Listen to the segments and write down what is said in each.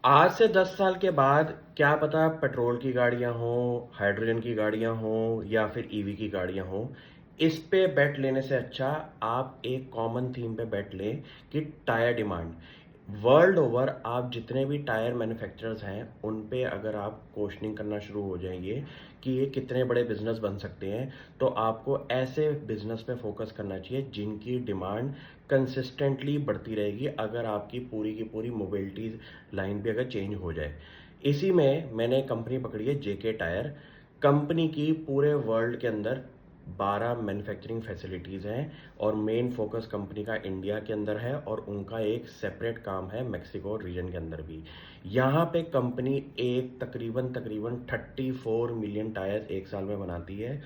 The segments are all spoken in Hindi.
आज से 10 साल के बाद क्या पता पेट्रोल की गाड़ियां हो, हाइड्रोजन की गाड़ियां हो या फिर ईवी की गाड़ियां हो। इस पे बेट लेने से अच्छा आप एक कॉमन थीम पे बेट लें कि टायर डिमांड वर्ल्ड ओवर आप जितने भी टायर मैन्युफैक्चरर्स हैं उन पे अगर आप क्वेश्चनिंग करना शुरू हो जाएंगे कि ये कितने बड़े बिजनेस बन सकते हैं, तो आपको ऐसे बिजनेस पे फोकस करना चाहिए जिनकी डिमांड कंसिस्टेंटली बढ़ती रहेगी अगर आपकी पूरी की पूरी मोबिलिटी लाइन भी अगर चेंज हो जाए। इसी में मैंने कंपनी पकड़ी है जेके टायर। कंपनी की पूरे वर्ल्ड के अंदर 12 मैन्युफैक्चरिंग फैसिलिटीज़ हैं और मेन फोकस कंपनी का इंडिया के अंदर है और उनका एक सेपरेट काम है मैक्सिको रीजन के अंदर भी। यहाँ पे कंपनी एक तकरीबन तकरीबन 34 मिलियन टायर्स एक साल में बनाती है।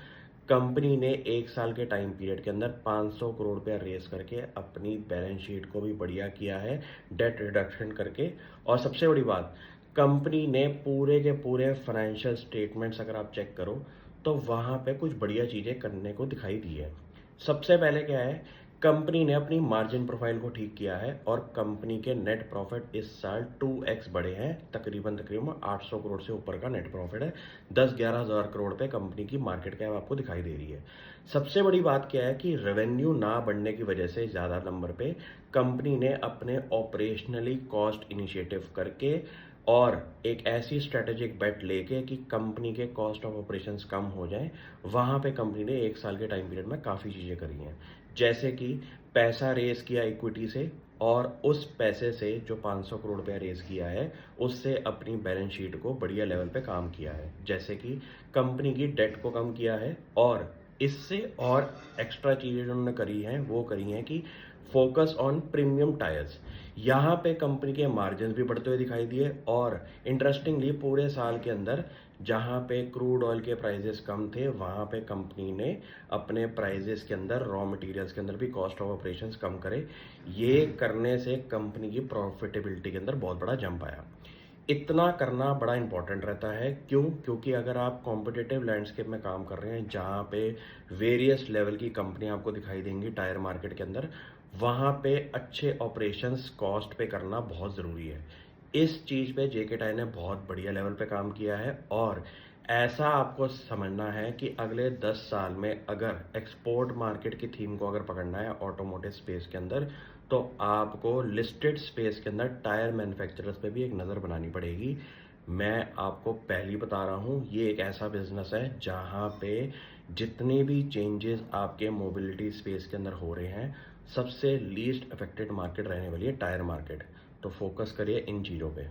कंपनी ने एक साल के टाइम पीरियड के अंदर 500 करोड़ रुपया रेस करके अपनी बैलेंस शीट को भी बढ़िया किया है, डेट रिडक्शन करके। और सबसे बड़ी बात, कंपनी ने पूरे के पूरे फाइनेंशियल स्टेटमेंट्स अगर आप चेक करो तो वहाँ पे कुछ बढ़िया चीज़ें करने को दिखाई दी है। सबसे पहले क्या है, कंपनी ने अपनी मार्जिन प्रोफाइल को ठीक किया है और कंपनी के नेट प्रॉफिट इस साल 2x बढ़े हैं, तकरीबन तकरीबन 800 करोड़ से ऊपर का नेट प्रॉफिट है। 10-11 हज़ार करोड़ पे कंपनी की मार्केट कैप आपको दिखाई दे रही है। सबसे बड़ी बात क्या है कि रेवेन्यू ना बढ़ने की वजह से ज़्यादा नंबर पे कंपनी ने अपने ऑपरेशनली कॉस्ट इनिशिएटिव करके और एक ऐसी स्ट्रेटेजिक बेट लेके कि कंपनी के कॉस्ट ऑफ ऑपरेशंस कम हो जाएं, वहाँ पे कंपनी ने एक साल के टाइम पीरियड में काफ़ी चीज़ें करी हैं। जैसे कि पैसा रेस किया इक्विटी से और उस पैसे से जो 500 करोड़ रुपया रेस किया है उससे अपनी बैलेंस शीट को बढ़िया लेवल पे काम किया है। जैसे कि कंपनी की डेट को कम किया है और इससे और एक्स्ट्रा चीज़ें जो उन्होंने करी हैं वो करी हैं कि फोकस ऑन प्रीमियम टायर्स। यहाँ पे कंपनी के मार्जिन भी बढ़ते हुए दिखाई दिए और इंटरेस्टिंगली पूरे साल के अंदर जहाँ पे क्रूड ऑयल के प्राइजेस कम थे वहाँ पे कंपनी ने अपने प्राइजेस के अंदर रॉ मटेरियल्स के अंदर भी कॉस्ट ऑफ ऑपरेशंस कम करे। ये करने से कंपनी की प्रॉफिटेबिलिटी के अंदर बहुत बड़ा जंप आया। इतना करना बड़ा इंपॉर्टेंट रहता है। क्यों? क्योंकि अगर आप कॉम्पिटिटिव लैंडस्केप में काम कर रहे हैं जहाँ पे वेरियस लेवल की कंपनियां आपको दिखाई देंगी टायर मार्केट के अंदर, वहाँ पे अच्छे ऑपरेशंस कॉस्ट पे करना बहुत ज़रूरी है। इस चीज़ पे जेके टायर ने बहुत बढ़िया लेवल पे काम किया है और ऐसा आपको समझना है कि अगले 10 साल में अगर एक्सपोर्ट मार्केट की थीम को अगर पकड़ना है ऑटोमोटिव स्पेस के अंदर, तो आपको लिस्टेड स्पेस के अंदर टायर मैन्युफैक्चरर्स पे भी एक नज़र बनानी पड़ेगी। मैं आपको पहली बता रहा हूँ, ये एक ऐसा बिजनेस है जहाँ पे जितने भी चेंजेस आपके मोबिलिटी स्पेस के अंदर हो रहे हैं, सबसे लीस्ट अफेक्टेड मार्केट रहने वाली है टायर मार्केट। तो फोकस करिए इन चीज़ों पे।